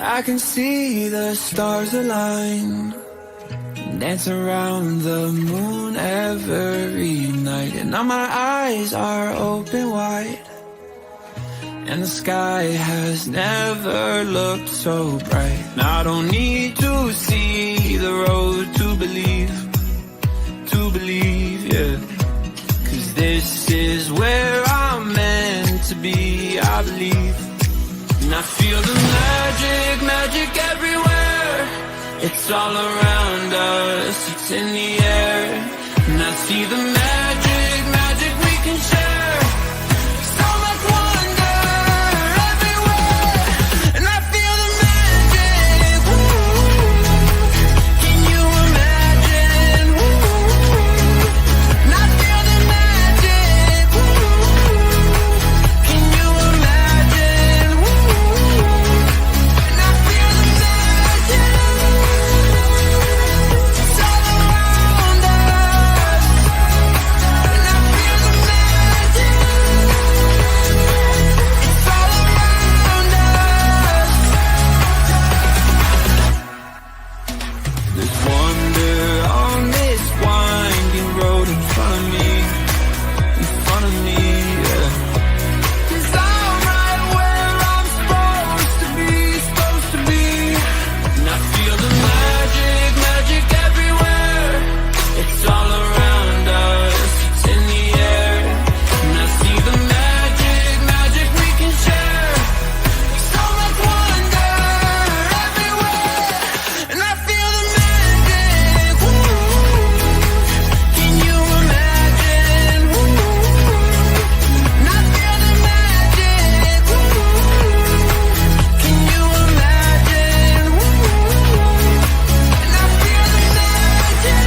I can see the stars align, dance around the moon every night. And now my eyes are open wide, and the sky has never looked so bright. And I don't need to see the road to believe, yeah. 'Cause this is where I'm meant to be, I believe. And I feel the magic everywhere. It's all around us, it's in the air. And I see the magic we can share. So much wonder everywhere. And I feel the magic, can you imagine? And I feel the magic, can you imagine? And I feel the magic, it's all around us. And I feel the magic, it's all around us. There's wonder on this winding road in front of me, yeah. 'Cause I'm right where I'm supposed to be. And I feel the magic everywhere. It's all around us, it's in the air. And I see the magic we can share. So much wonder everywhere. And I feel the magic, can you imagine? And I feel the magic, can you imagine? And I feel the magic,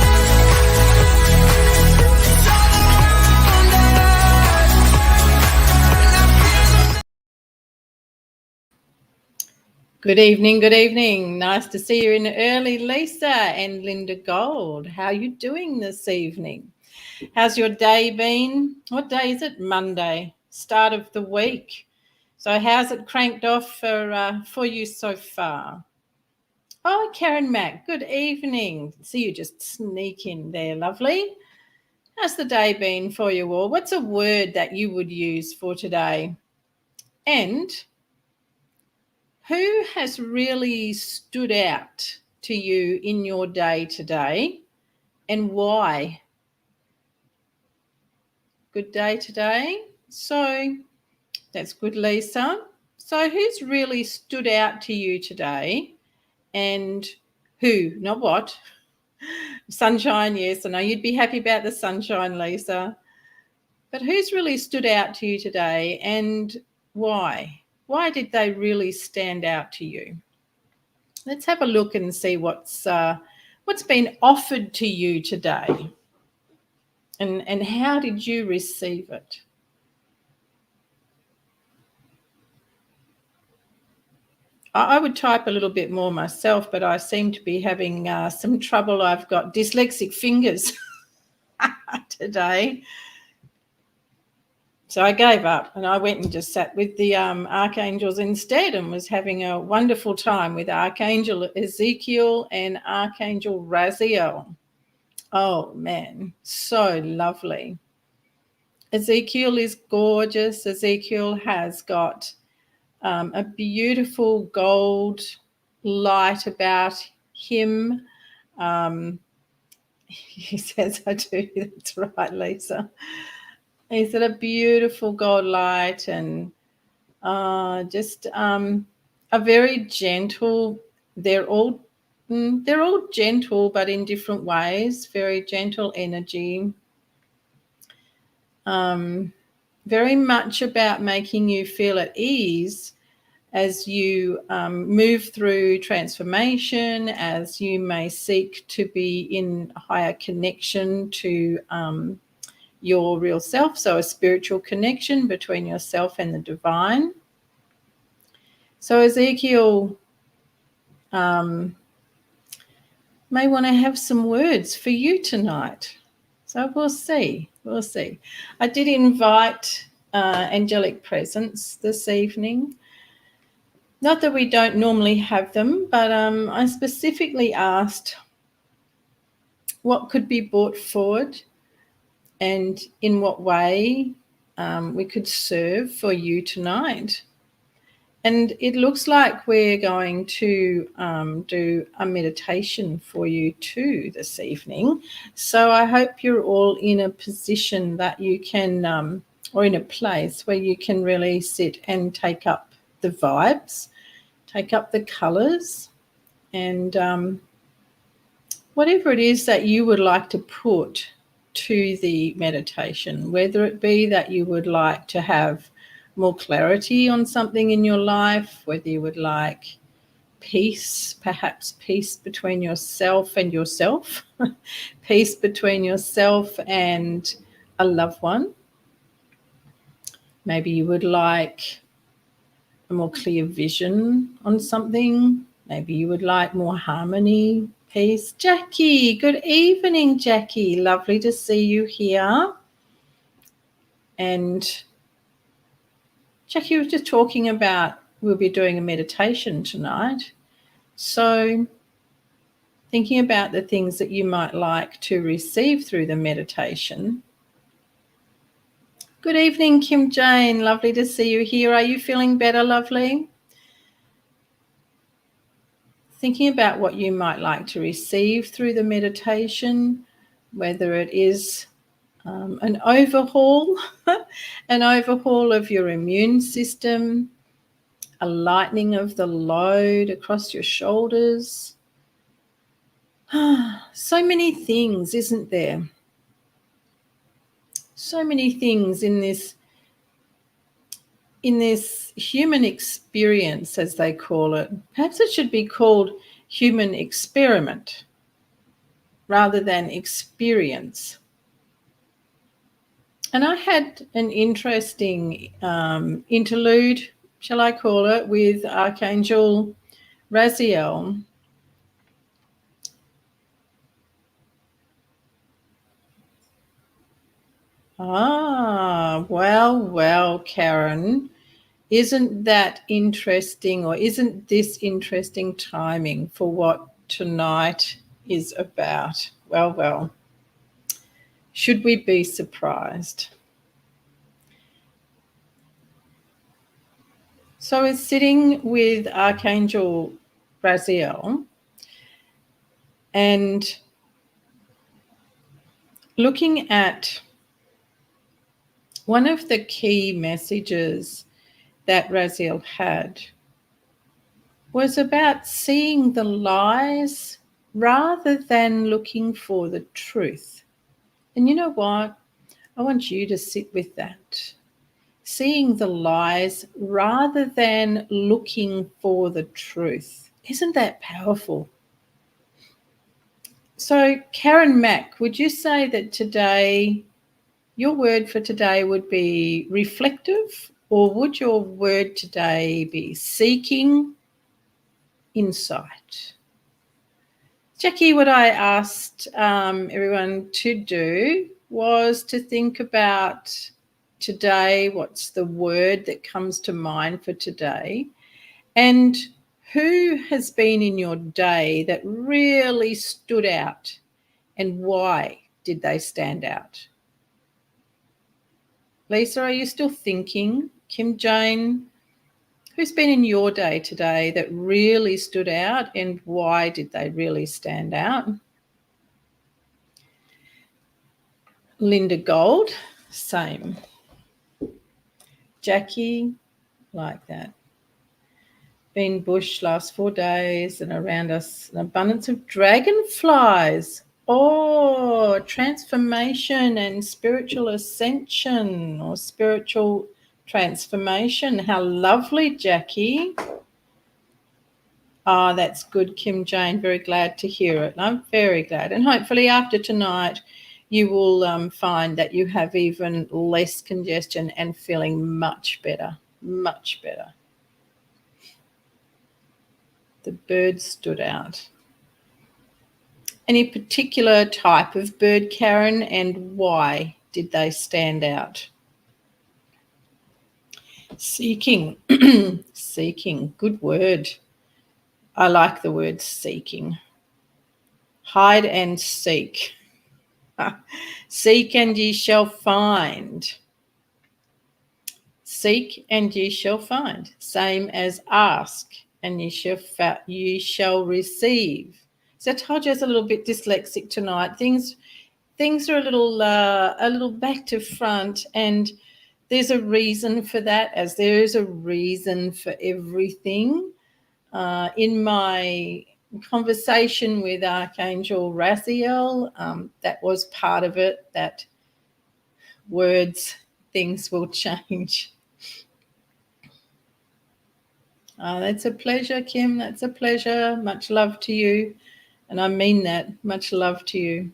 it's all around us. And I feel the Good evening. Nice to see you in early, Lisa and Linda Gold. How are you doing this evening? How's your day been? What day is it? Monday, start of the week. So how's it cranked off for you so far? Oh, Karen Mack, good evening. See you just sneak in there, lovely. How's the day been for you all? What's a word that you would use for today? And who has really stood out to you in your day today, and why? Good day today. So that's good, Lisa. So who's really stood out to you today, and who, not what? Sunshine, yes, I know you'd be happy about the sunshine, Lisa. But who's really stood out to you today, and why? Why did they really stand out to you? Let's have a look and see what's been offered to you today, and how did you receive it? I would type a little bit more myself, but I seem to be having some trouble. I've got dyslexic fingers today. So I gave up and I went and just sat with the archangels instead and was having a wonderful time with Archangel Ezekiel and Archangel Raziel. Oh, man, so lovely. Ezekiel is gorgeous. Ezekiel has got a beautiful gold light about him. He says, I do. That's right, Lisa. He's got a beautiful gold light and just a very gentle. They're all gentle, but in different ways. Very gentle energy. Very much about making you feel at ease as you move through transformation, as you may seek to be in higher connection to your real self, so a spiritual connection between yourself and the divine. So Ezekiel may want to have some words for you tonight. So we'll see. I did invite angelic presence this evening. Not that we don't normally have them, but I specifically asked what could be brought forward and in what way we could serve for you tonight. And it looks like we're going to do a meditation for you too this evening. So I hope you're all in a position that you can, or in a place where you can really sit and take up the vibes, take up the colours, and whatever it is that you would like to put to the meditation, whether it be that you would like to have more clarity on something in your life, whether you would like peace, perhaps peace between yourself and yourself, peace between yourself and a loved one. Maybe you would like a more clear vision on something. Maybe you would like more harmony, peace. Jackie, good evening, Jackie. Lovely to see you here. And Jackie was just talking about we'll be doing a meditation tonight. So thinking about the things that you might like to receive through the meditation. Good evening, Kim Jane. Lovely to see you here. Are you feeling better, lovely? Thinking about what you might like to receive through the meditation, whether it is an overhaul, an overhaul of your immune system, a lightening of the load across your shoulders. So many things, isn't there? So many things in this human experience, as they call it. Perhaps it should be called human experiment rather than experience. And I had an interesting interlude, shall I call it, with Archangel H.E.A.L. Well, Karen, isn't that interesting, or isn't this interesting timing for what tonight is about? Well, should we be surprised? So we're sitting with Archangel H.E.A.L and looking at one of the key messages that H.E.A.L had was about seeing the lies rather than looking for the truth. And you know what? I want you to sit with that. Seeing the lies rather than looking for the truth. Isn't that powerful? So, Karen Mack, would you say that today, your word for today would be reflective, or would your word today be seeking insight? Jackie, what I asked everyone to do was to think about today, what's the word that comes to mind for today, and who has been in your day that really stood out, and why did they stand out? Lisa, are you still thinking? Kim Jane, who's been in your day today that really stood out, and why did they really stand out? Linda Gold, same. Jackie, like that. Been bush last 4 days, and around us an abundance of dragonflies. Oh, transformation and spiritual ascension, or spiritual transformation. How lovely, Jackie. Oh, that's good, Kim Jane. Very glad to hear it. I'm very glad. And hopefully after tonight, you will find that you have even less congestion and feeling much better, much better. The birds stood out. Any particular type of bird, Karen, and why did they stand out? Seeking. Seeking. Good word. I like the word seeking. Hide and seek. Seek and ye shall find. Seek and ye shall find. Same as ask and ye shall receive. So I told you I was a little bit dyslexic tonight. Things are a little back to front, and there's a reason for that, as there is a reason for everything. In my conversation with Archangel Raphael, that was part of it, that words, things will change. That's a pleasure, Kim. That's a pleasure. Much love to you. And I mean that. Much love to you.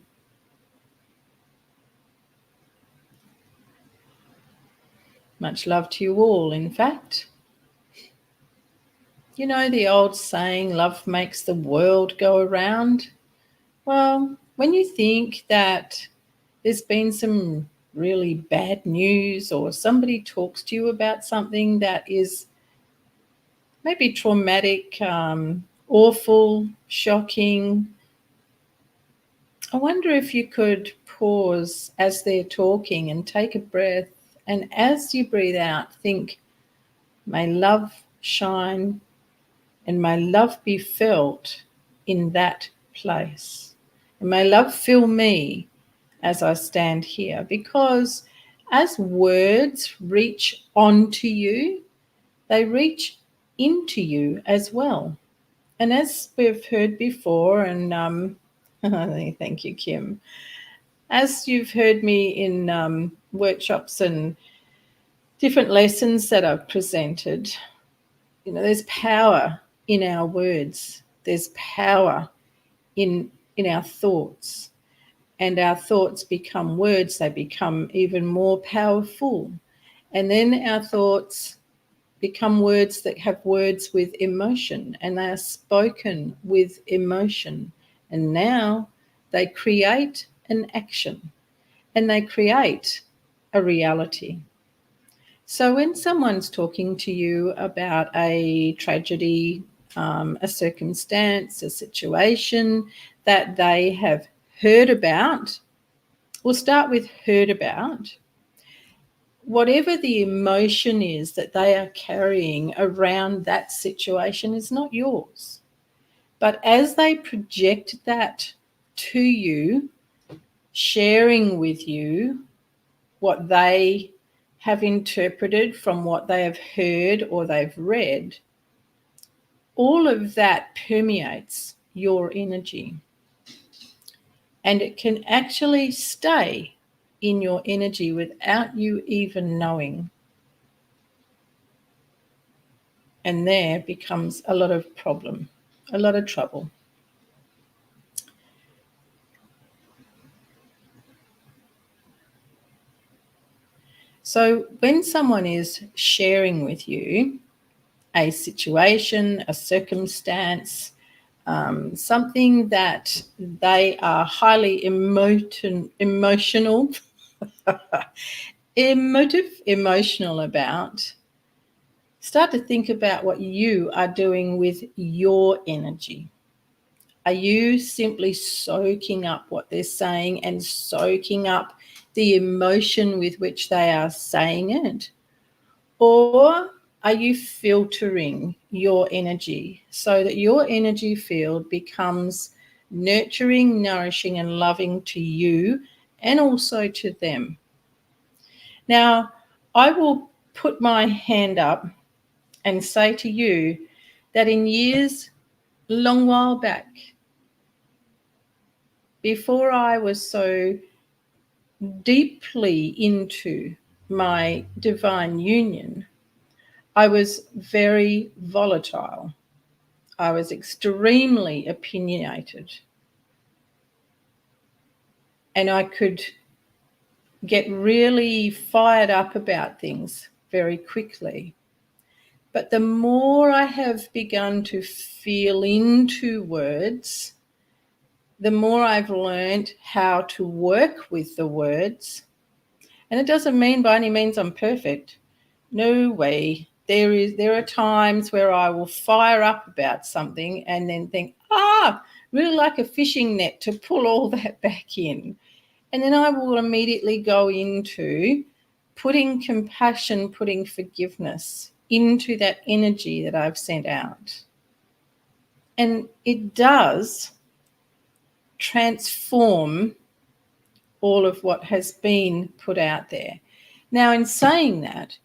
Much love to you all, in fact. You know the old saying, love makes the world go around? Well, when you think that there's been some really bad news, or somebody talks to you about something that is maybe traumatic, awful, shocking, I wonder if you could pause as they're talking and take a breath, and as you breathe out, think, may love shine and may love be felt in that place. And may love fill me as I stand here, because as words reach onto you, they reach into you as well. And as we've heard before, and thank you, Kim. As you've heard me in workshops and different lessons that I've presented, you know, there's power in our words. There's power in our thoughts. And our thoughts become words. They become even more powerful. And then our thoughts become words that have words with emotion, and they are spoken with emotion. And now they create an action, and they create a reality. So when someone's talking to you about a tragedy, a circumstance, a situation that they have heard about, we'll start with heard about. Whatever the emotion is that they are carrying around that situation is not yours. But as they project that to you, sharing with you what they have interpreted from what they have heard or they've read, all of that permeates your energy. And it can actually stay in your energy without you even knowing. And there becomes a lot of problem, a lot of trouble. So when someone is sharing with you a situation, a circumstance, something that they are highly emotional about, start to think about what you are doing with your energy. Are you simply soaking up what they're saying and soaking up the emotion with which they are saying it? Or are you filtering your energy so that your energy field becomes nurturing, nourishing, and loving to you and also to them? Now, I will put my hand up and say to you that in years, long while back, before I was so deeply into my divine union, I was very volatile. I was extremely opinionated. And I could get really fired up about things very quickly. But the more I have begun to feel into words, the more I've learned how to work with the words. And it doesn't mean by any means I'm perfect. No way. There are times where I will fire up about something and then think, really like a fishing net to pull all that back in. And then I will immediately go into putting compassion, putting forgiveness into that energy that I've sent out. And it does transform all of what has been put out there. Now, in saying that,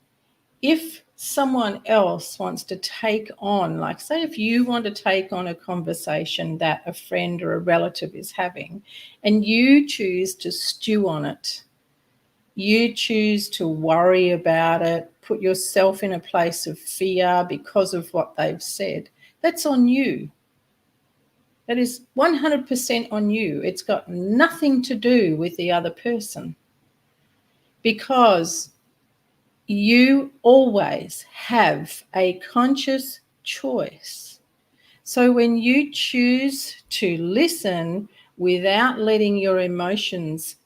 if someone else wants to take on, like say if you want to take on a conversation that a friend or a relative is having and you choose to stew on it, you choose to worry about it, put yourself in a place of fear because of what they've said, that's on you. That is 100% on you. It's got nothing to do with the other person, because you always have a conscious choice. So when you choose to listen without letting your emotions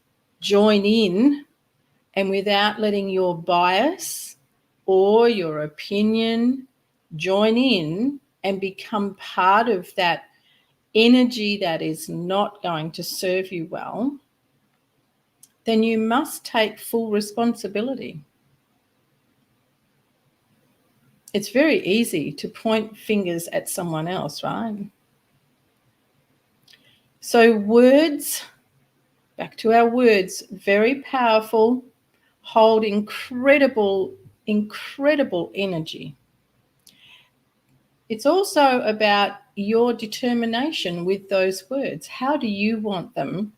join in and without letting your bias or your opinion join in and become part of that energy that is not going to serve you well, then you must take full responsibility. It's very easy to point fingers at someone else, right? So words, back to our words, very powerful, hold incredible energy. It's also about your determination with those words. How do you want them?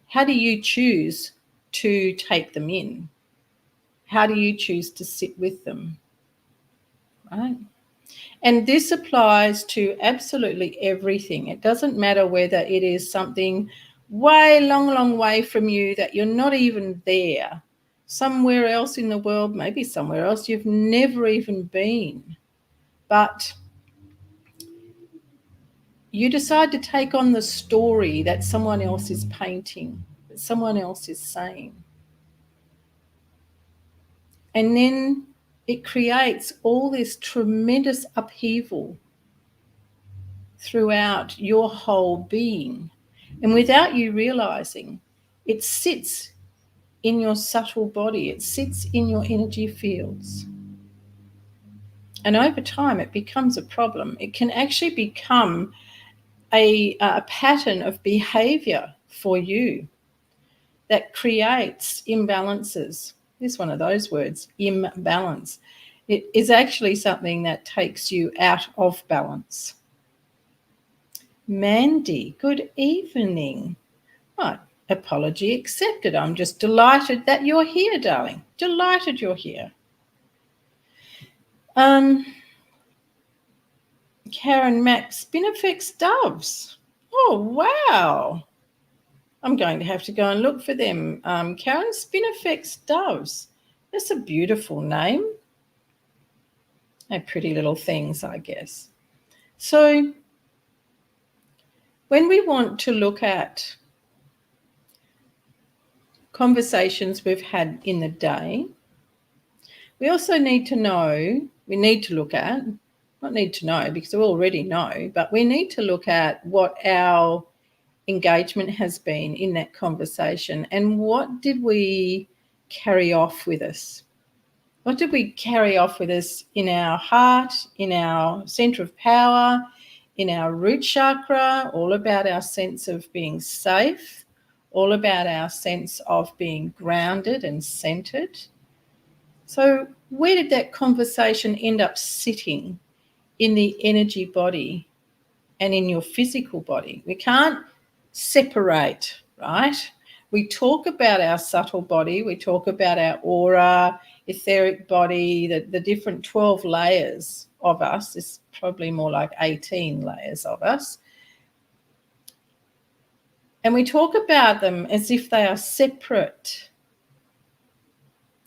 How do you choose to take them in? How do you choose to sit with them? Right? And this applies to absolutely everything. It doesn't matter whether it is something way, long way from you that you're not even there, somewhere else in the world, maybe somewhere else you've never even been. But you decide to take on the story that someone else is painting, that someone else is saying. And then it creates all this tremendous upheaval throughout your whole being. And without you realizing, it sits in your subtle body, it sits in your energy fields. And over time, it becomes a problem. It can actually become a pattern of behavior for you that creates imbalances. There's one of those words, imbalance. It is actually something that takes you out of balance. Mandy, good evening. Right, apology accepted. I'm just delighted that you're here, darling. Delighted you're here. Karen Mack, Spinifex doves. Oh, wow. I'm going to have to go and look for them. Karen, Spinifex doves. That's a beautiful name. They're pretty little things, I guess. So when we want to look at conversations we've had in the day, we also need to know, we need to look at, not need to know because we already know, but we need to look at what our engagement has been in that conversation and what did we carry off with us. What did we carry off with us in our heart, in our center of power, in our root chakra, all about our sense of being safe, all about our sense of being grounded and centered. So where did that conversation end up sitting in the energy body and in your physical body? We can't separate, right? We talk about our subtle body, we talk about our aura, etheric body, the different 12 layers of us. It's probably more like 18 layers of us. And we talk about them as if they are separate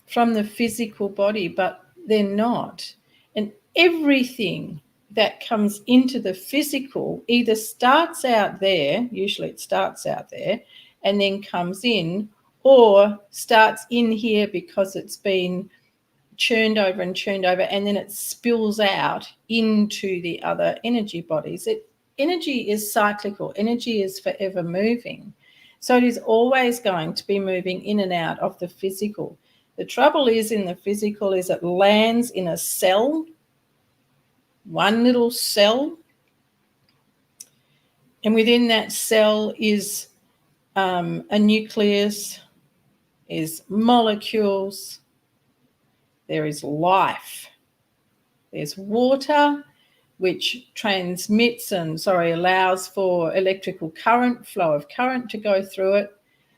from the physical body, but they're not. And everything that comes into the physical either starts out there, usually it starts out there, and then comes in, or starts in here because it's been churned over and churned over, and then it spills out into the other energy bodies. Energy is cyclical. Energy is forever moving. So it is always going to be moving in and out of the physical. The trouble is in the physical is it lands in a cell, one little cell, and within that cell is a nucleus, is molecules, there is life, there's water, which transmits allows for electrical current, flow of current to go through it.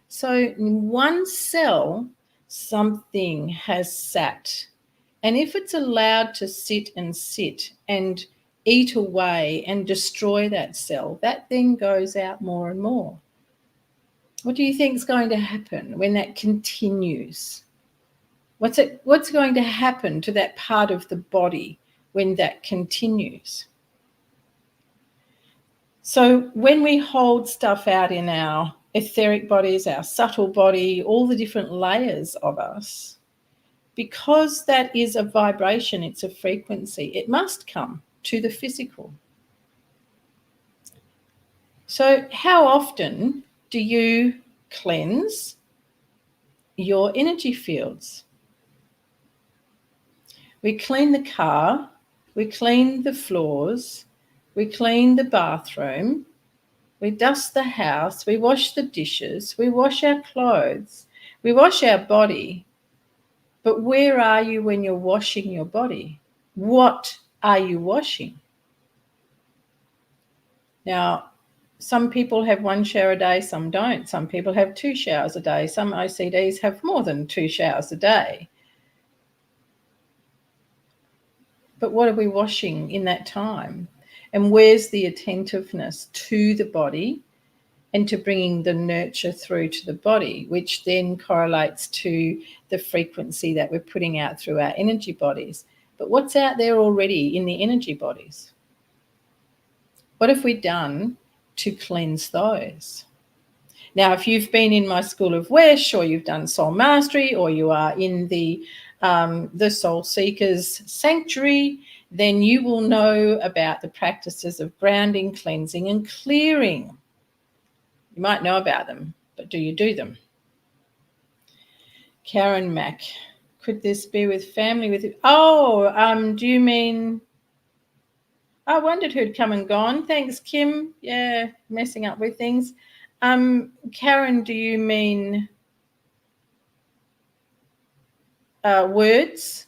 So in one cell, something has sat. And if it's allowed to sit and eat away and destroy that cell, that then goes out more and more. What do you think is going to happen when that continues? What's going to happen to that part of the body when that continues? So when we hold stuff out in our etheric bodies, our subtle body, all the different layers of us, because that is a vibration, it's a frequency, it must come to the physical. So how often do you cleanse your energy fields? We clean the car, we clean the floors, we clean the bathroom, we dust the house, we wash the dishes, we wash our clothes, we wash our body. But where are you when you're washing your body? What are you washing? Now, some people have 1 shower a day, some don't. Some people have 2 showers a day. Some OCDs have more than 2 showers a day. But what are we washing in that time? And where's the attentiveness to the body and to bringing the nurture through to the body, which then correlates to the frequency that we're putting out through our energy bodies? But what's out there already in the energy bodies? What have we done to cleanse those? Now, if you've been in my School of Wish, or you've done Soul Mastery, or you are in the Soul Seekers Sanctuary, then you will know about the practices of grounding, cleansing, and clearing. You might know about them, but do you do them? Karen Mack, could this be with family? Do you mean... I wondered who'd come and gone. Thanks, Kim. Yeah, messing up with things. Karen, do you mean words,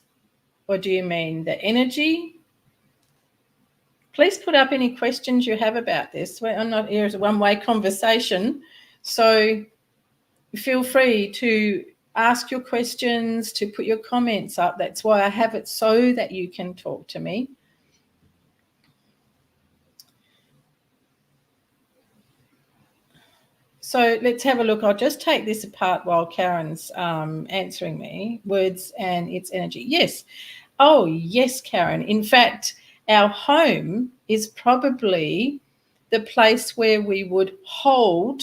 or do you mean the energy? Please put up any questions you have about this. I'm not here as a one-way conversation, so feel free to ask your questions, to put your comments up. That's why I have it, so that you can talk to me. So let's have a look. I'll just take this apart while Karen's answering me. Words and its energy. Yes. Oh, yes, Karen. In fact, our home is probably the place where we would hold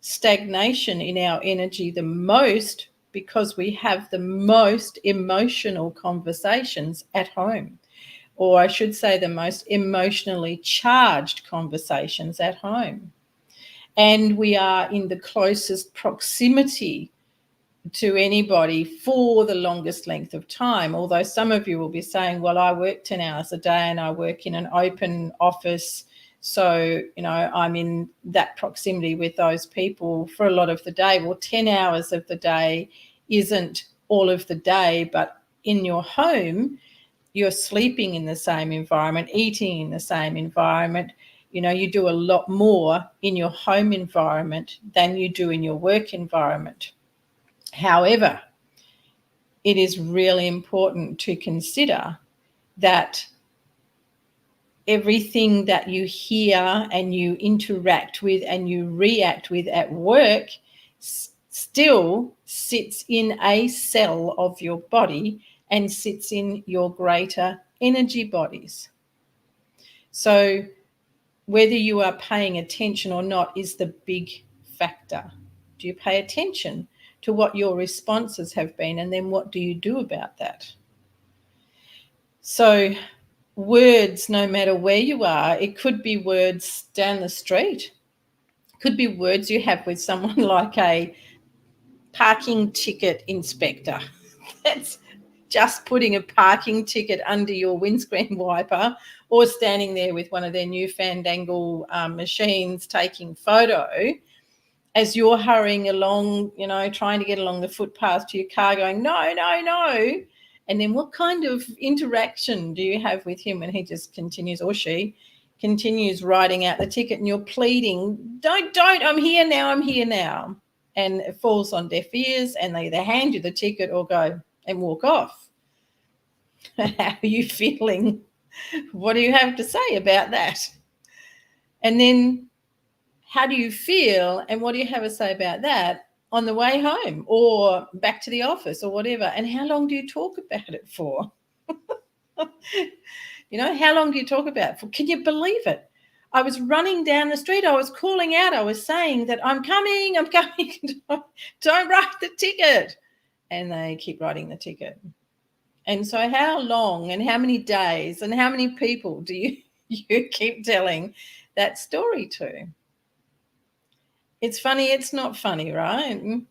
stagnation in our energy the most, because we have the most emotional conversations at home. Or I should say the most emotionally charged conversations at home. And we are in the closest proximity to anybody for the longest length of time. Although some of you will be saying, well, I work 10 hours a day and I work in an open office, so, I'm in that proximity with those people for a lot of the day. Well, 10 hours of the day isn't all of the day, but in your home, you're sleeping in the same environment, eating in the same environment. You do a lot more in your home environment than you do in your work environment. However, it is really important to consider that everything that you hear and you interact with and you react with at work still sits in a cell of your body and sits in your greater energy bodies. So whether you are paying attention or not is the big factor. Do you pay attention to what your responses have been, and then what do you do about that? So words, no matter where you are, it could be words down the street, could be words you have with someone like a parking ticket inspector. That's just putting a parking ticket under your windscreen wiper, or standing there with one of their new fandangle machines taking photo as you're hurrying along, trying to get along the footpath to your car going, no, no, no. And then what kind of interaction do you have with him when he just continues, or she continues writing out the ticket, and you're pleading, don't, I'm here now. And it falls on deaf ears, and they either hand you the ticket or go and walk off. How are you feeling? What do you have to say about that? And then how do you feel, and what do you have to say about that on the way home or back to the office or whatever? And how long do you talk about it for? How long do you talk about it for? Can you believe it? I was running down the street. I was calling out. I was saying that I'm coming. Don't write the ticket. And they keep writing the ticket. And so how long and how many days and how many people do you keep telling that story to? It's funny. It's not funny, right?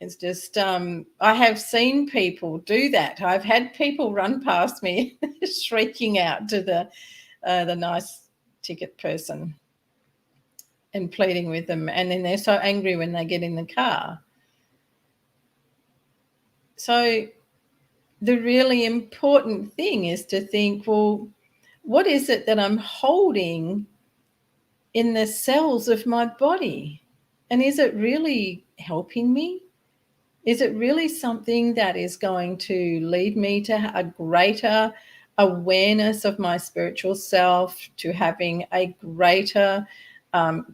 It's just I have seen people do that. I've had people run past me shrieking out to the nice ticket person and pleading with them, and then they're so angry when they get in the car. So the really important thing is to think, well, what is it that I'm holding in the cells of my body? And is it really helping me? Is it really something that is going to lead me to a greater awareness of my spiritual self, to having a greater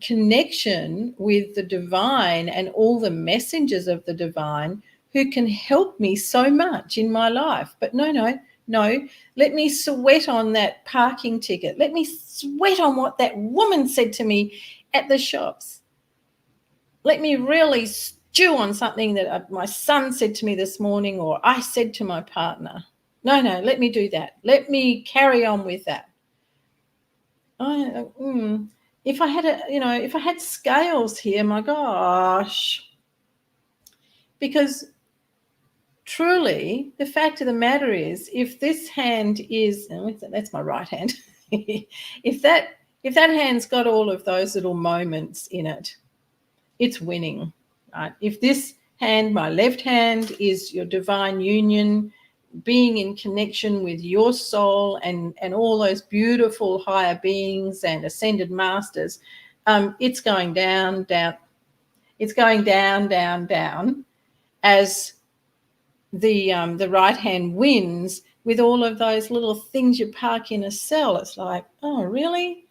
connection with the divine and all the messengers of the divine who can help me so much in my life? But no. Let me sweat on that parking ticket. Let me sweat on what that woman said to me at the shops. Let me really stew on something that my son said to me this morning, or I said to my partner. No, let me do that. Let me carry on with that. If I had scales here, my gosh. Because truly, the fact of the matter is, if this hand is, that's my right hand. if that hand's got all of those little moments in it, it's winning, right? If this hand, my left hand, is your divine union, being in connection with your soul and all those beautiful higher beings and ascended masters, it's going down. It's going down as the right hand wins with all of those little things you park in a cell. It's like, oh, really?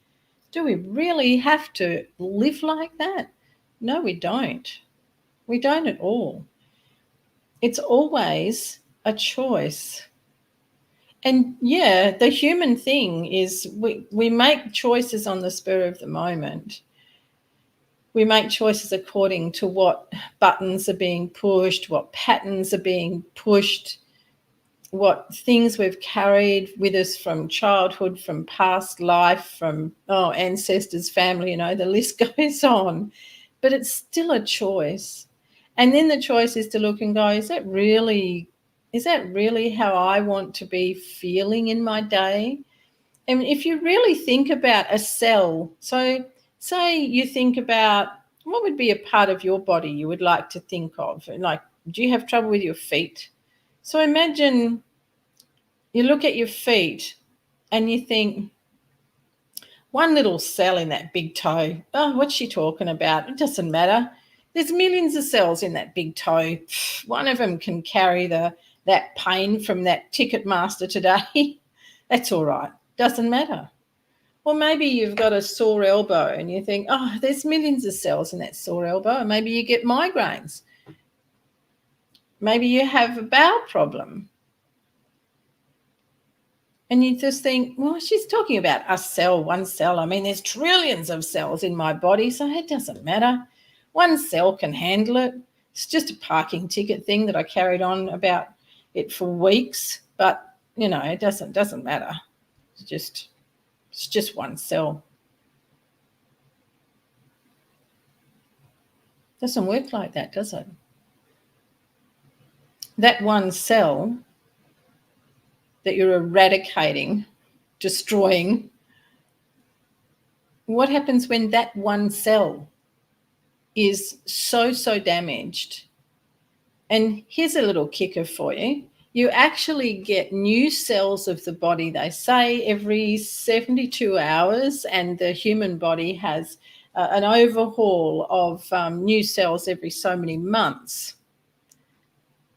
Do we really have to live like that? No, we don't. We don't at all. It's always a choice. And yeah, the human thing is we make choices on the spur of the moment. We make choices according to what buttons are being pushed, what patterns are being pushed, what things we've carried with us from childhood, from past life, from ancestors, family, the list goes on. But it's still a choice. And then the choice is to look and go, is that really how I want to be feeling in my day? And if you really think about a cell, so say you think about what would be a part of your body you would like to think of. Like, do you have trouble with your feet? So imagine you look at your feet and you think, one little cell in that big toe. Oh, what's she talking about? It doesn't matter. There's millions of cells in that big toe. One of them can carry that pain from that ticket master today. That's all right. Doesn't matter. Or maybe you've got a sore elbow and you think, oh, there's millions of cells in that sore elbow. And maybe you get migraines. Maybe you have a bowel problem. And you just think, well, she's talking about a cell, one cell. I mean, there's trillions of cells in my body, so it doesn't matter. One cell can handle it. It's just a parking ticket thing that I carried on about it for weeks. But it doesn't matter. It's just one cell. Doesn't work like that, does it? That one cell that you're eradicating, destroying, what happens when that one cell is so damaged? And here's a little kicker for you. You actually get new cells of the body, they say, every 72 hours, and the human body has an overhaul of new cells every so many months.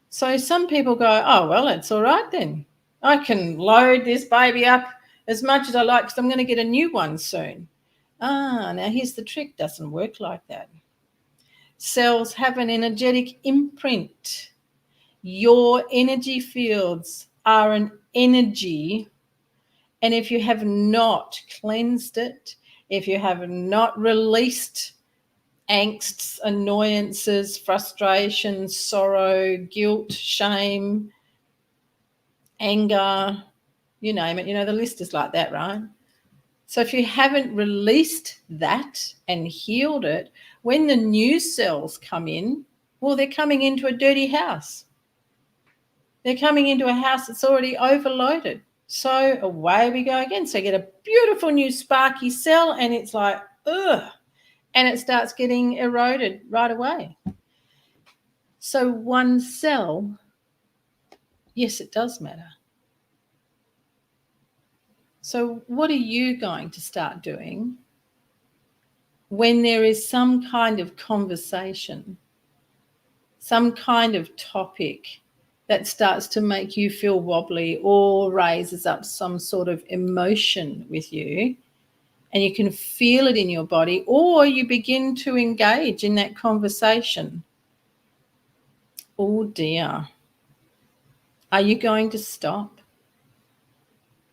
So some people go, oh, well, it's all right then. I can load this baby up as much as I like because I'm going to get a new one soon. Now here's the trick. Doesn't work like that. Cells have an energetic imprint. Your energy fields are an energy, and if you have not cleansed it, if you have not released angsts, annoyances, frustrations, sorrow, guilt, shame, anger, you name it, the list is like that, right? So if you haven't released that and healed it, when the new cells come in, well, they're coming into a dirty house. They're coming into a house that's already overloaded. So away we go again. So you get a beautiful new sparky cell and it's like, ugh, and it starts getting eroded right away. So one cell, yes, it does matter. So what are you going to start doing when there is some kind of conversation, some kind of topic that starts to make you feel wobbly or raises up some sort of emotion with you, and you can feel it in your body, or you begin to engage in that conversation? Oh dear. Are you going to stop?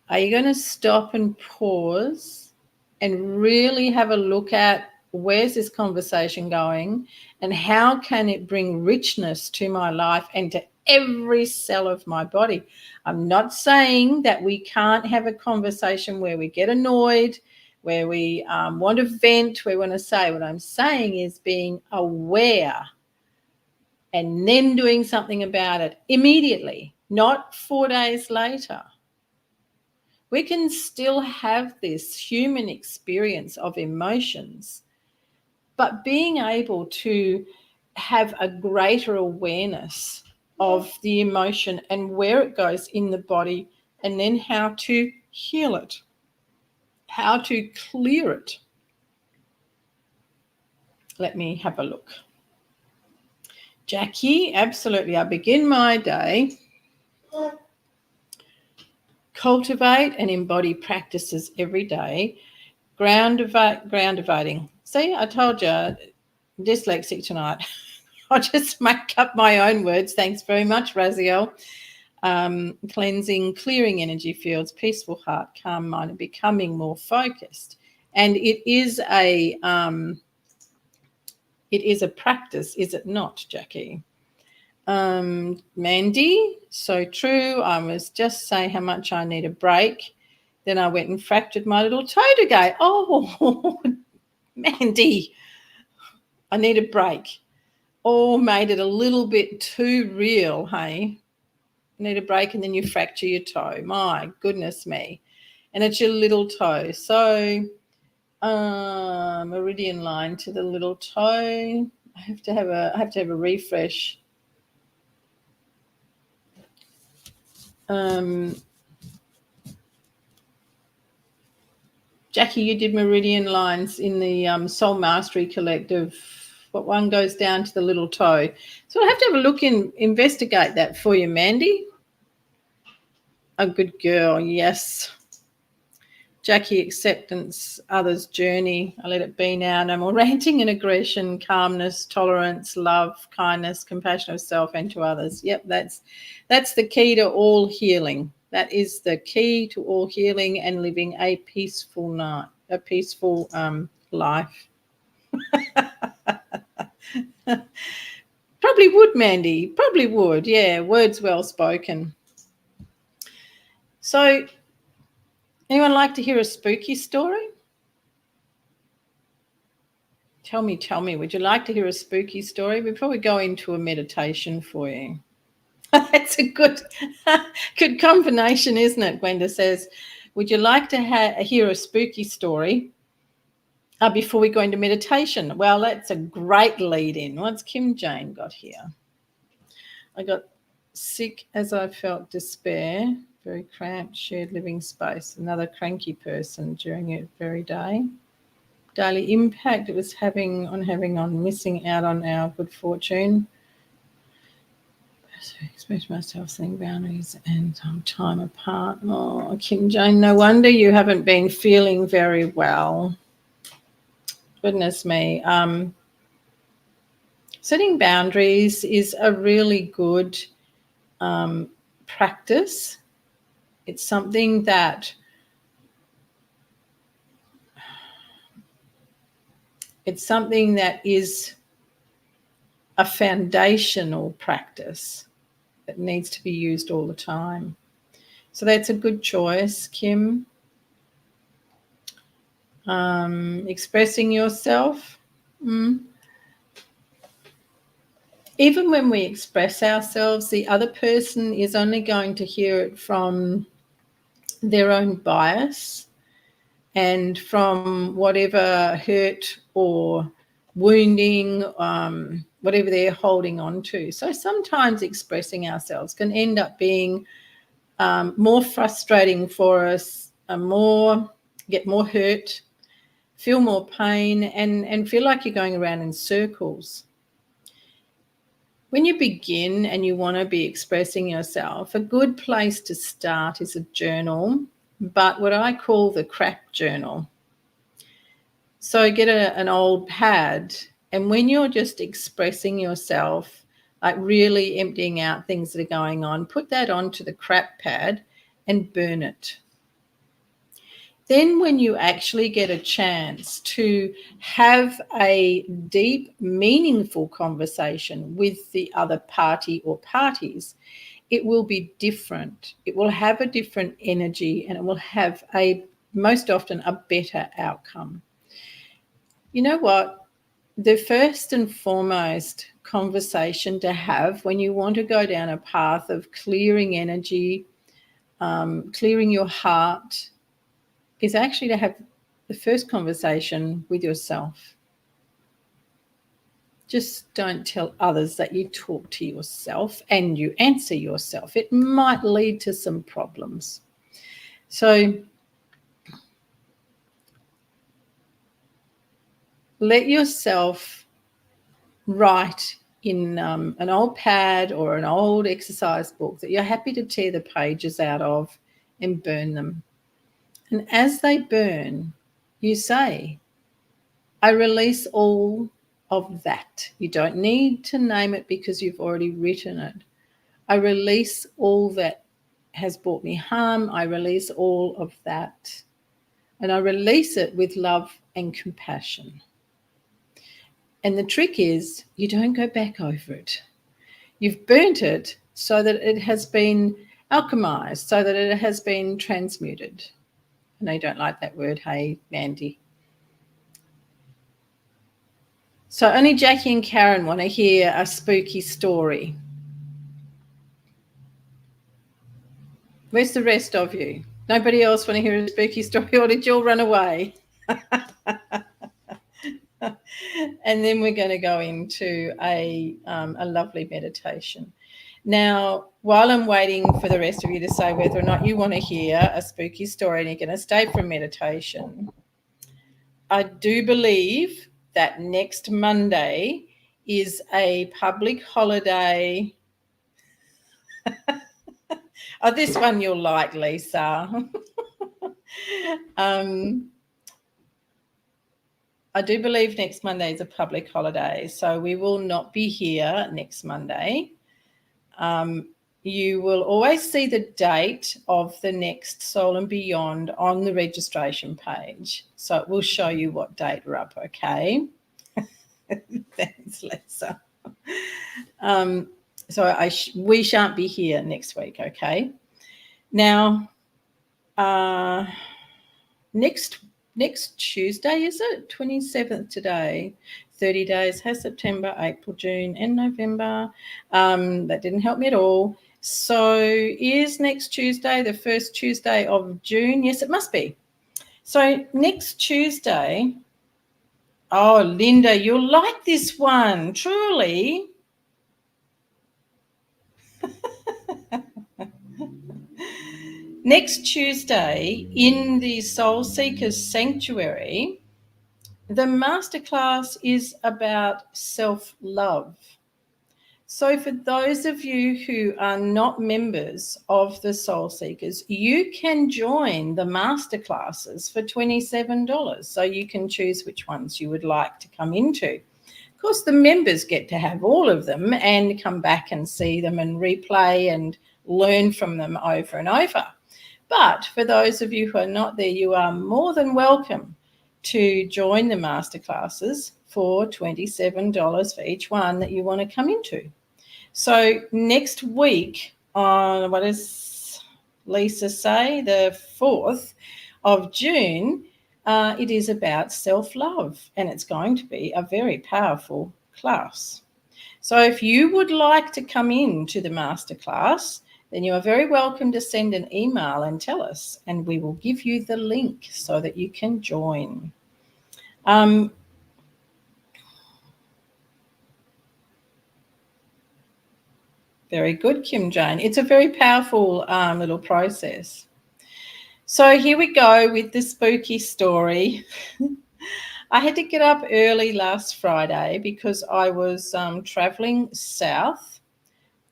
Are you going to stop and pause and really have a look at where's this conversation going and how can it bring richness to my life and to every cell of my body? I'm not saying that we can't have a conversation where we get annoyed, where we want to vent, where we want to say. What I'm saying is being aware and then doing something about it immediately, not 4 days later. We can still have this human experience of emotions, but being able to have a greater awareness of the emotion and where it goes in the body, and then how to heal it, how to clear it. Let me have a look. Jackie, absolutely. I begin my day. Cultivate and embody practices every day. Groundivating. See, I told you, dyslexic tonight. I'll just make up my own words. Thanks very much, Raziel. Cleansing, clearing energy fields, peaceful heart, calm mind, and becoming more focused. And it is a practice, is it not, Jackie? Mandy, so true. I was just saying how much I need a break. Then I went and fractured my little toe today. Oh, Mandy, I need a break. Or made it a little bit too real, hey? Need a break and then you fracture your toe. My goodness me. And it's your little toe. So meridian line to the little toe. I have to have a refresh. Jackie, you did meridian lines in the Soul Mastery Collective. What one goes down to the little toe? So I'll have to have a look investigate that for you, Mandy. A good girl, yes. Jackie, acceptance, others' journey. I let it be now. No more ranting and aggression, calmness, tolerance, love, kindness, compassion of self and to others. Yep, that's the key to all healing. That is the key to all healing and living a peaceful life. Probably would, Mandy. Probably would. Yeah, words well spoken. So, anyone like to hear a spooky story? Tell me, would you like to hear a spooky story before we go into a meditation for you? That's a good combination, isn't it? Gwenda says, would you like to hear a spooky story before we go into meditation? Well, that's a great lead in. What's Kim Jane got here? I got sick as I felt despair, very cramped, shared living space, another cranky person during a very day. Daily impact it was having on missing out on our good fortune. Express myself, setting boundaries and time apart. Oh, Kim Jane, no wonder you haven't been feeling very well. Goodness me. Setting boundaries is a really good practice. It's something that is a foundational practice that needs to be used all the time. So that's a good choice, Kim. Expressing yourself. Even when we express ourselves, the other person is only going to hear it from their own bias and from whatever hurt or wounding, whatever they're holding on to. So sometimes expressing ourselves can end up being more frustrating for us, get more hurt, feel more pain, and feel like you're going around in circles. When you begin and you want to be expressing yourself, a good place to start is a journal, but what I call the crap journal. So get an old pad, and when you're just expressing yourself, like really emptying out things that are going on, put that onto the crap pad and burn it. Then when you actually get a chance to have a deep, meaningful conversation with the other party or parties, it will be different. It will have a different energy and it will have most often a better outcome. You know what? The first and foremost conversation to have when you want to go down a path of clearing energy, clearing your heart, is actually to have the first conversation with yourself. Just don't tell others that you talk to yourself and you answer yourself. It might lead to some problems. So let yourself write in an old pad or an old exercise book that you're happy to tear the pages out of and burn them. And as they burn, you say, I release all of that. You don't need to name it because you've already written it. I release all that has brought me harm. I release all of that. And I release it with love and compassion. And the trick is you don't go back over it. You've burnt it so that it has been alchemized, so that it has been transmuted. I know you don't like that word, hey, Mandy. So only Jackie and Karen want to hear a spooky story. Where's the rest of you? Nobody else want to hear a spooky story, or did you all run away? And then we're going to go into a lovely meditation. Now, while I'm waiting for the rest of you to say whether or not you want to hear a spooky story and you're going to stay for meditation, I do believe that next Monday is a public holiday. Oh, this one you'll like, Lisa. I do believe next Monday is a public holiday, so we will not be here next Monday. You will always see the date of the next Soul and Beyond on the registration page. So it will show you what date we're up, okay? Thanks, Lisa. So we shan't be here next week, okay? Now, Next Tuesday, is it? 27th today. 30 days has September, April, June, and November. That didn't help me at all. So is next Tuesday the first Tuesday of June? Yes, it must be. So next Tuesday, oh, Linda, you'll like this one, truly. Next Tuesday in the Soul Seekers Sanctuary, the masterclass is about self-love. So for those of you who are not members of the Soul Seekers, you can join the masterclasses for $27. So you can choose which ones you would like to come into. Of course, the members get to have all of them and come back and see them and replay and learn from them over and over. But for those of you who are not there, you are more than welcome to join the masterclasses for $27 for each one that you want to come into. So next week on, what does Lisa say, the 4th of June, it is about self-love, and it's going to be a very powerful class. So if you would like to come in to the masterclass, then you are very welcome to send an email and tell us, and we will give you the link so that you can join. Very good, Kim Jane. It's a very powerful little process. So here we go with the spooky story. I had to get up early last Friday because I was traveling south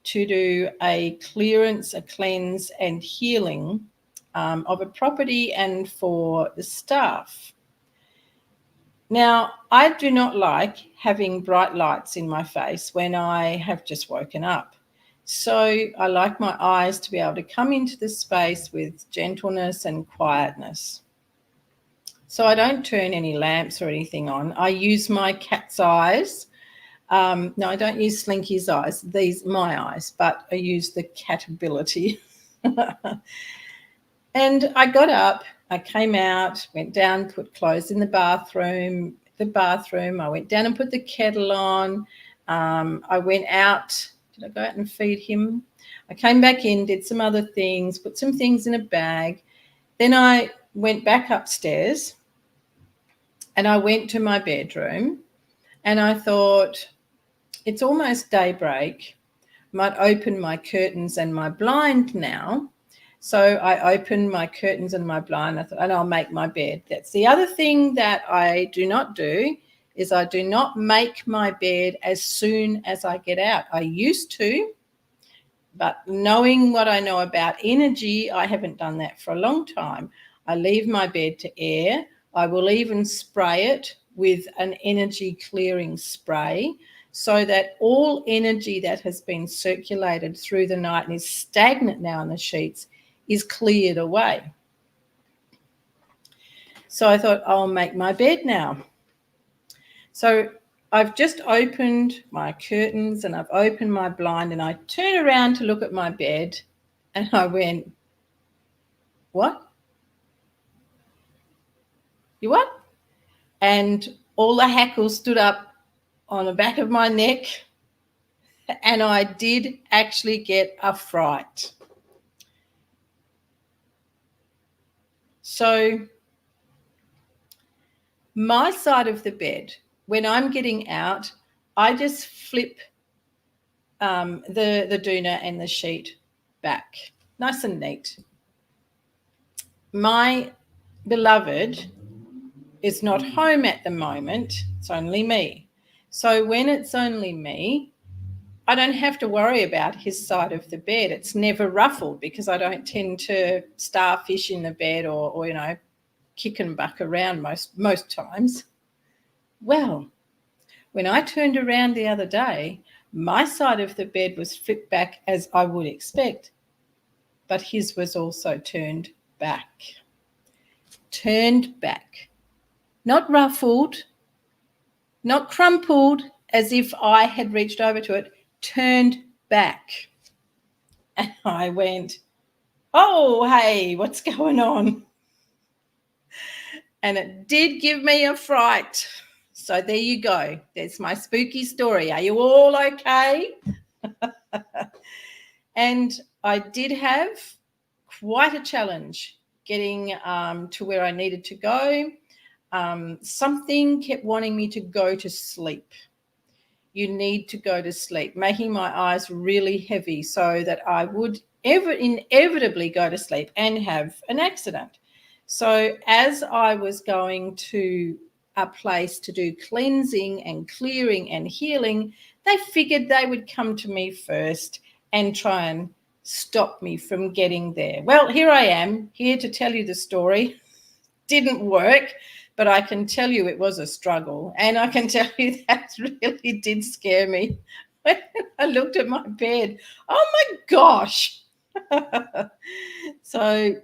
to do a clearance, a cleanse and healing of a property and for the staff. Now, I do not like having bright lights in my face when I have just woken up. So I like my eyes to be able to come into the space with gentleness and quietness. So I don't turn any lamps or anything on. I use my cat's eyes. No, I don't use Slinky's eyes. These my eyes, but I use the cat ability. And I got up, I came out, went down, put clothes in the bathroom. I went down and put the kettle on. I went out. Did I go out and feed him? I came back in, did some other things, put some things in a bag. Then I went back upstairs and I went to my bedroom and I thought, it's almost daybreak. I might open my curtains and my blind now. So I opened my curtains and my blind, I thought, and I'll make my bed. That's the other thing that I do not do, is I do not make my bed as soon as I get out. I used to, but knowing what I know about energy, I haven't done that for a long time. I leave my bed to air. I will even spray it with an energy clearing spray so that all energy that has been circulated through the night and is stagnant now in the sheets is cleared away. So I thought, I'll make my bed now. So I've just opened my curtains and I've opened my blind and I turn around to look at my bed and I went, what? You what? And all the hackles stood up on the back of my neck and I did actually get a fright. So my side of the bed, when I'm getting out, I just flip the doona and the sheet back, nice and neat. My beloved is not home at the moment. It's only me. So when it's only me, I don't have to worry about his side of the bed. It's never ruffled because I don't tend to starfish in the bed or you know, kick and buck around most times. Well, when I turned around the other day, my side of the bed was flipped back as I would expect, but his was also turned back. Turned back. Not ruffled, not crumpled as if I had reached over to it, turned back. And I went, Oh, hey, what's going on? And it did give me a fright. So there you go. There's my spooky story. Are you all okay? And I did have quite a challenge getting to where I needed to go. Something kept wanting me to go to sleep. You need to go to sleep, making my eyes really heavy so that I would inevitably go to sleep and have an accident. So as I was going to a place to do cleansing and clearing and healing, they figured they would come to me first and try and stop me from getting there. Well, here I am, here to tell you the story. Didn't work, but I can tell you it was a struggle. And I can tell you that really did scare me. When I looked at my bed, oh my gosh. So,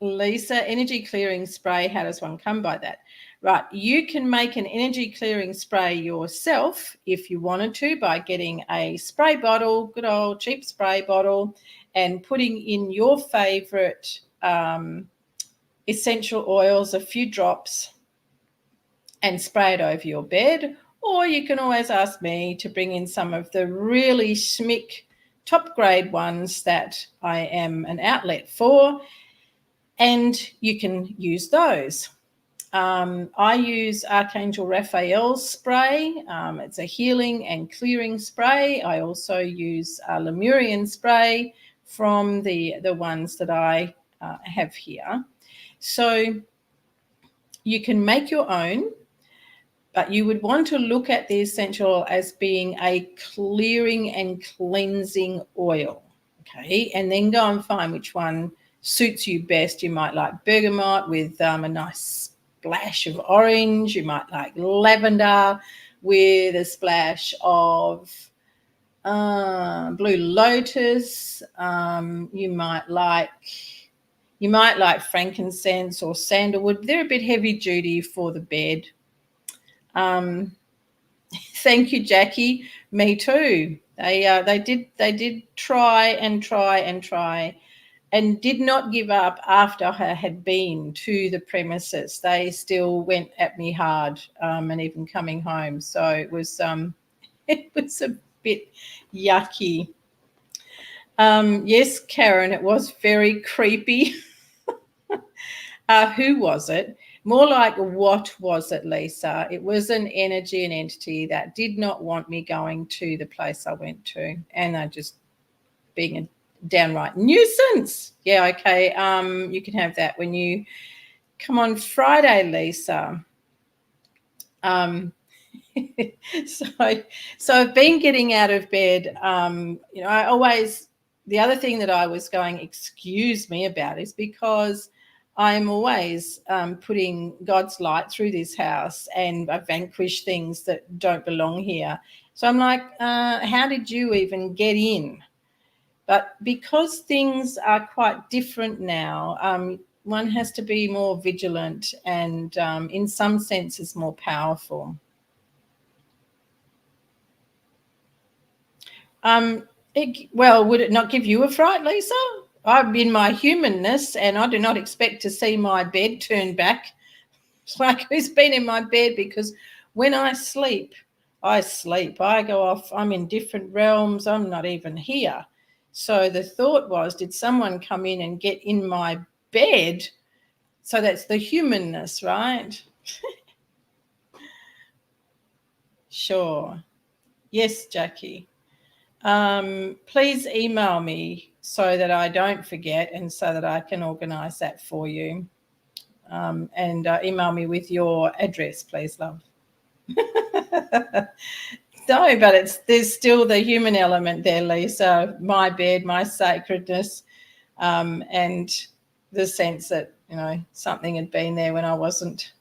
Lisa, energy clearing spray, how does one come by that? Right, you can make an energy clearing spray yourself if you wanted to by getting a spray bottle, good old cheap spray bottle, and putting in your favorite essential oils, a few drops, and spray it over your bed. Or you can always ask me to bring in some of the really schmick top grade ones that I am an outlet for, and you can use those. I use Archangel Raphael's spray. It's a healing and clearing spray. I also use Lemurian spray from the ones that I have here. So you can make your own, but you would want to look at the essential as being a clearing and cleansing oil, okay? And then go and find which one suits you best. You might like bergamot with a nice splash of orange. You might like lavender with a splash of blue lotus. You might like frankincense or sandalwood. They're a bit heavy duty for the bed. Thank you, Jackie. Me too. They did try and did not give up after I had been to the premises. They still went at me hard, and even coming home. So it was it was a bit yucky. Yes, Karen, it was very creepy. Who was it? More like, what was it, Lisa? It was an energy, an entity that did not want me going to the place I went to, and I just being a downright nuisance. Yeah, okay. You can have that when you come on Friday, Lisa. So I've been getting out of bed. I always, the other thing that I was going, excuse me about is because I'm always putting God's light through this house, and I vanquish things that don't belong here. So I'm like, how did you even get in? But because things are quite different now, one has to be more vigilant and in some senses more powerful. Would it not give you a fright, Lisa? I'm in my humanness and I do not expect to see my bed turned back. It's like, who's been in my bed? Because when I sleep. I go off. I'm in different realms. I'm not even here. So the thought was, did someone come in and get in my bed? So that's the humanness, right? Sure. Yes, Jackie. Please email me so that I don't forget and so that I can organise that for you. And email me with your address, please, love. No, but there's still the human element there, Lisa. My bed, my sacredness, and the sense that something had been there when I wasn't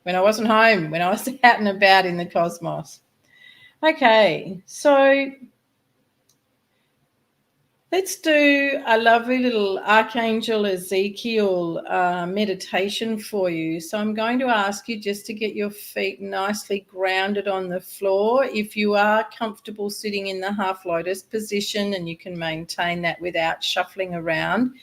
home, when I was out and about in the cosmos. Okay, so Let's do a lovely little Archangel Ezekiel meditation for you. So I'm going to ask you just to get your feet nicely grounded on the floor. If you are comfortable sitting in the half lotus position and you can maintain that without shuffling around,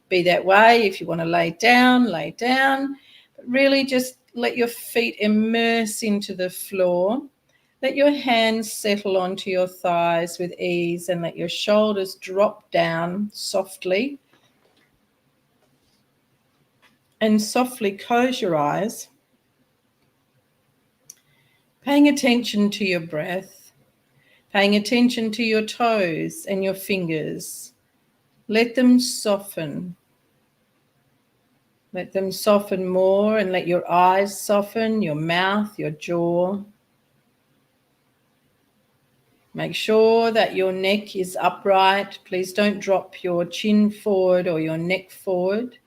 be that way. If you want to lay down, lay down. But really just let your feet immerse into the floor. Let your hands settle onto your thighs with ease and let your shoulders drop down softly. And softly close your eyes, paying attention to your breath, paying attention to your toes and your fingers. Let them soften. Let them soften more and let your eyes soften, your mouth, your jaw. Make sure that your neck is upright. Please don't drop your chin forward or your neck forward.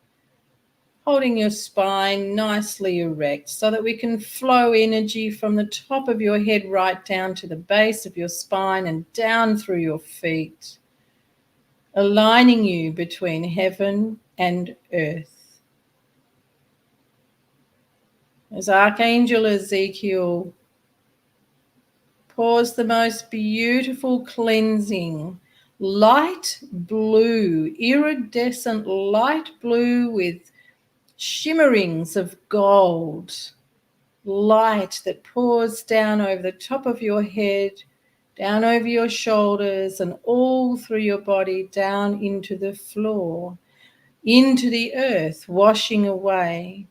Holding your spine nicely erect so that we can flow energy from the top of your head right down to the base of your spine and down through your feet, aligning you between heaven and earth. As Archangel Ezekiel pours the most beautiful cleansing, light blue, iridescent light blue with shimmerings of gold, light that pours down over the top of your head, down over your shoulders and all through your body, down into the floor, into the earth, washing away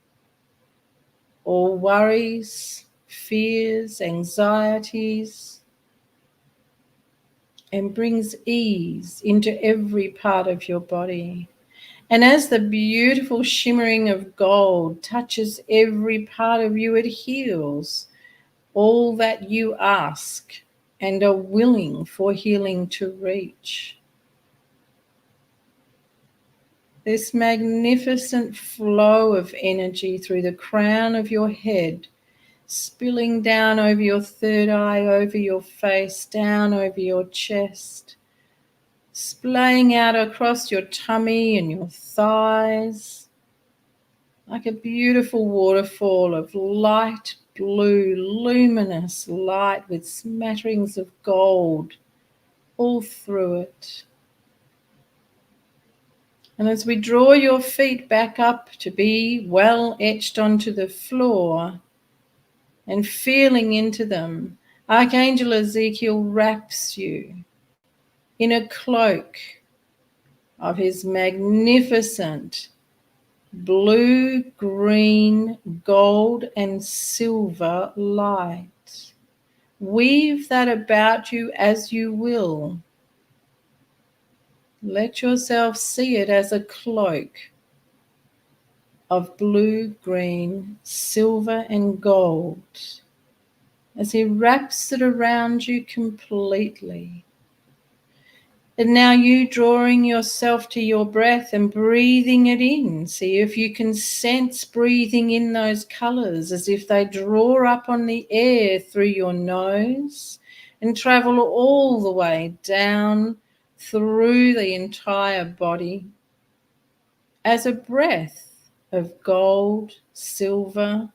all worries, fears, anxieties, and brings ease into every part of your body. And as the beautiful shimmering of gold touches every part of you, it heals all that you ask and are willing for healing to reach. This magnificent flow of energy through the crown of your head, spilling down over your third eye, over your face, down over your chest, splaying out across your tummy and your thighs, like a beautiful waterfall of light blue, luminous light with smatterings of gold all through it. And as we draw your feet back up to be well etched onto the floor and feeling into them, Archangel Ezekiel wraps you in a cloak of his magnificent blue, green, gold, and silver light. Weave that about you as you will. Let yourself see it as a cloak of blue, green, silver, and gold as he wraps it around you completely. And now you drawing yourself to your breath and breathing it in. See if you can sense breathing in those colors as if they draw up on the air through your nose and travel all the way down through the entire body as a breath of gold, silver,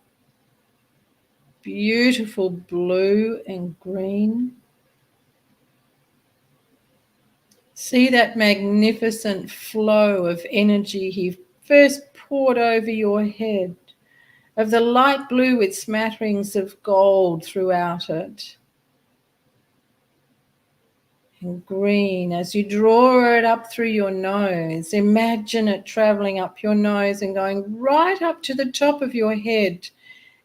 beautiful blue and green. See that magnificent flow of energy he first poured over your head, of the light blue with smatterings of gold throughout it. And green, as you draw it up through your nose, imagine it traveling up your nose and going right up to the top of your head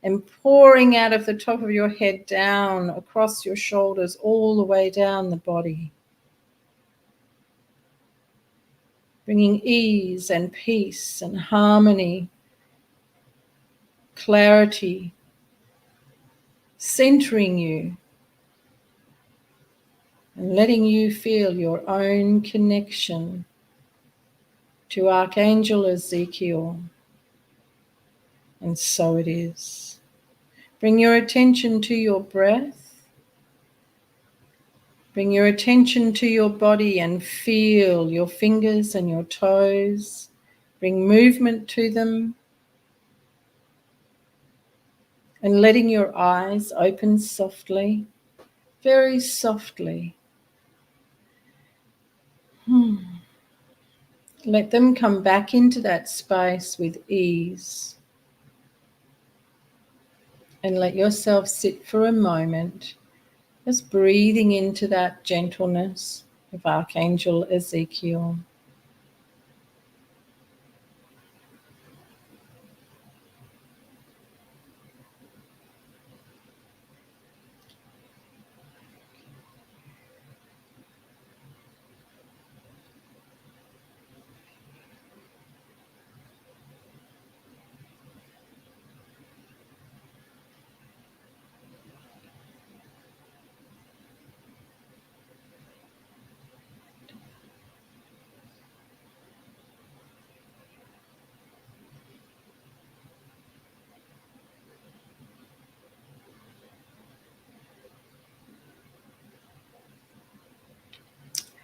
and pouring out of the top of your head down across your shoulders all the way down the body. Bringing ease and peace and harmony, clarity, centering you and letting you feel your own connection to Archangel Ezekiel. And so it is. Bring your attention to your breath. Bring your attention to your body and feel your fingers and your toes. Bring movement to them. And letting your eyes open softly, very softly. Let them come back into that space with ease. And let yourself sit for a moment, just breathing into that gentleness of Archangel Ezekiel.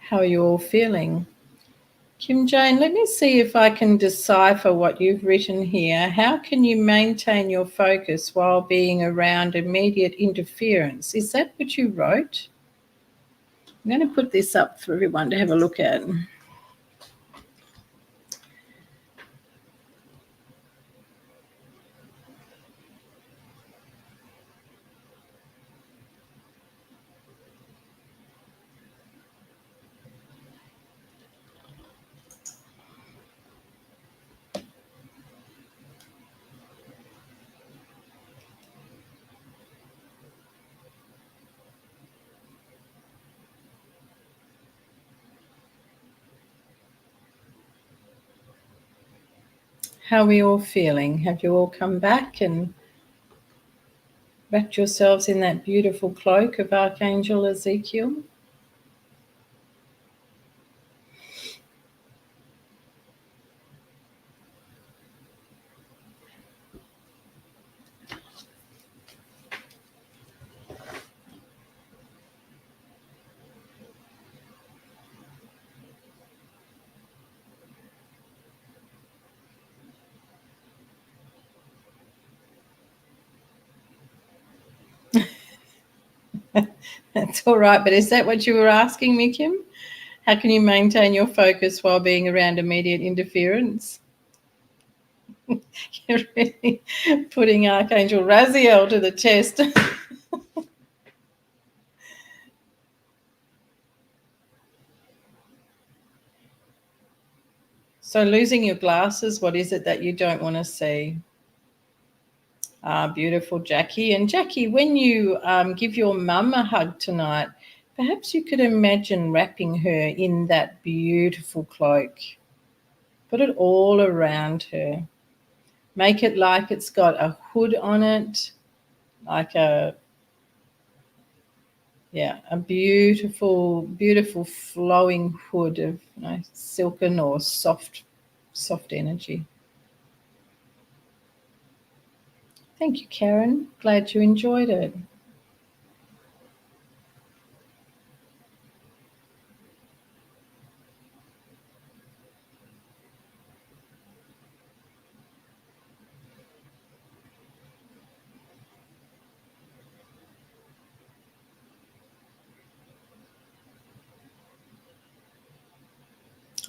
How are you all feeling? Kim Jane, let me see if I can decipher what you've written here. How can you maintain your focus while being around immediate interference? Is that what you wrote? I'm going to put this up for everyone to have a look at. How are we all feeling? Have you all come back and wrapped yourselves in that beautiful cloak of Archangel Ezekiel? That's all right, but is that what you were asking me, Kim? How can you maintain your focus while being around immediate interference? You're really putting Archangel Raziel to the test. So losing your glasses, what is it that you don't want to see? Beautiful, Jackie. And Jackie, when you give your mum a hug tonight, perhaps you could imagine wrapping her in that beautiful cloak. Put it all around her. Make it like it's got a hood on it, like a beautiful, beautiful flowing hood of silken or soft energy. Thank you, Karen. Glad you enjoyed it.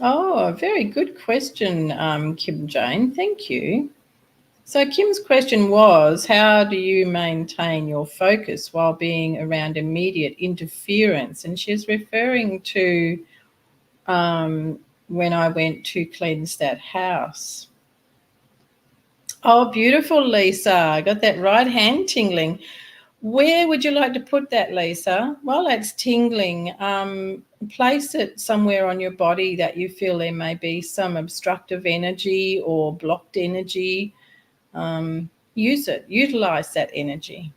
Oh, a very good question, Kim Jane. Thank you. So Kim's question was, how do you maintain your focus while being around immediate interference? And she's referring to when I went to cleanse that house. Oh, beautiful, Lisa. I got that right hand tingling. Where would you like to put that, Lisa? While that's tingling, place it somewhere on your body that you feel there may be some obstructive energy or blocked energy. Use it. Utilize that energy.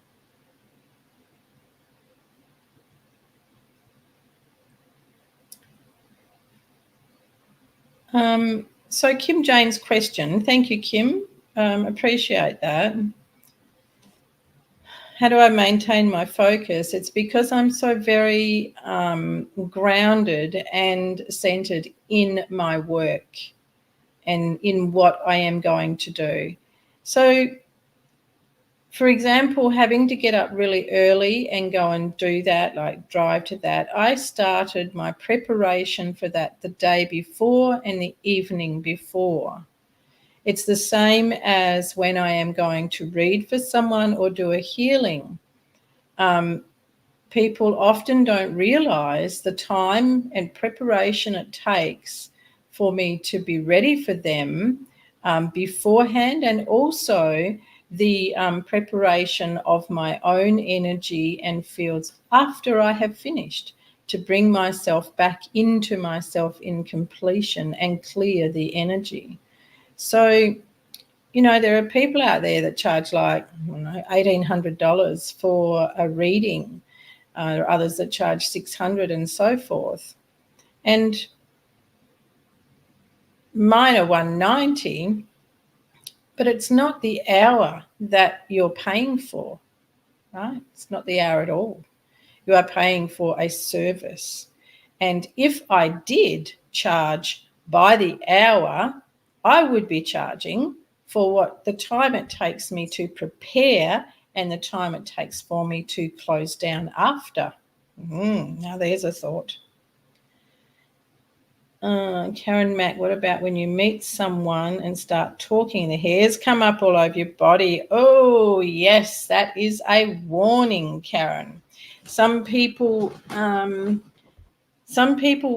So Kim Jane's question. Thank you, Kim. Appreciate that. how do I maintain my focus? It's because I'm so very grounded and centered in my work and in what I am going to do. So, for example, having to get up really early and go and do that, like drive to that, I started my preparation for that the day before and the evening before. It's the same as when I am going to read for someone or do a healing. People often don't realize the time and preparation it takes for me to be ready for them beforehand, and also the preparation of my own energy and fields after I have finished, to bring myself back into myself in completion and clear the energy. So, there are people out there that charge like $1,800 for a reading. There are others that charge $600 and so forth. And mine are $190, but it's not the hour that you're paying for, right? It's not the hour at all. You are paying for a service. And if I did charge by the hour, I would be charging for what the time it takes me to prepare and the time it takes for me to close down after. Now there's a thought. Karen Mack, what about when you meet someone and start talking, the hairs come up all over your body? Oh, yes, that is a warning, Karen. Some people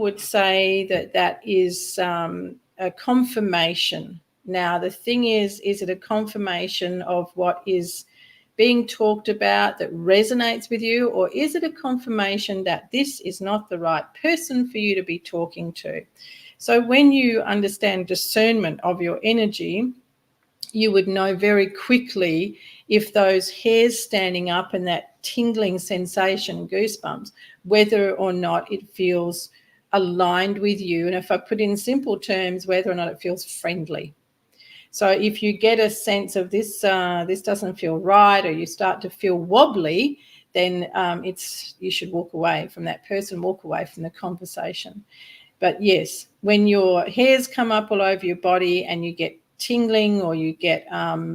would say that is a confirmation. Now, the thing is it a confirmation of what is being talked about that resonates with you, or is it a confirmation that this is not the right person for you to be talking to? So when you understand discernment of your energy, you would know very quickly if those hairs standing up and that tingling sensation, goosebumps, whether or not it feels aligned with you. And if I put in simple terms, whether or not it feels friendly. So if you get a sense of this doesn't feel right, or you start to feel wobbly, then you should walk away from that person, walk away from the conversation. But yes, when your hairs come up all over your body and you get tingling or you get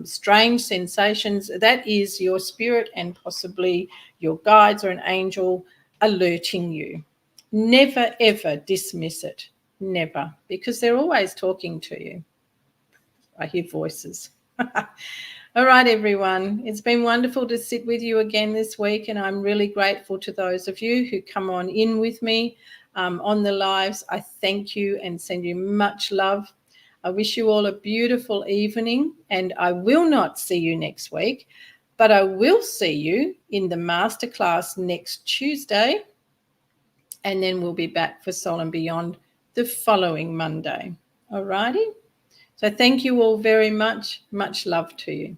strange sensations, that is your spirit and possibly your guides or an angel alerting you. Never, ever dismiss it. Never, because they're always talking to you. I hear voices. All right, everyone. It's been wonderful to sit with you again this week, and I'm really grateful to those of you who come on in with me on the lives. I thank you and send you much love. I wish you all a beautiful evening, and I will not see you next week, but I will see you in the masterclass next Tuesday, and then we'll be back for Soul and Beyond the following Monday. All righty? So thank you all very much. Much love to you.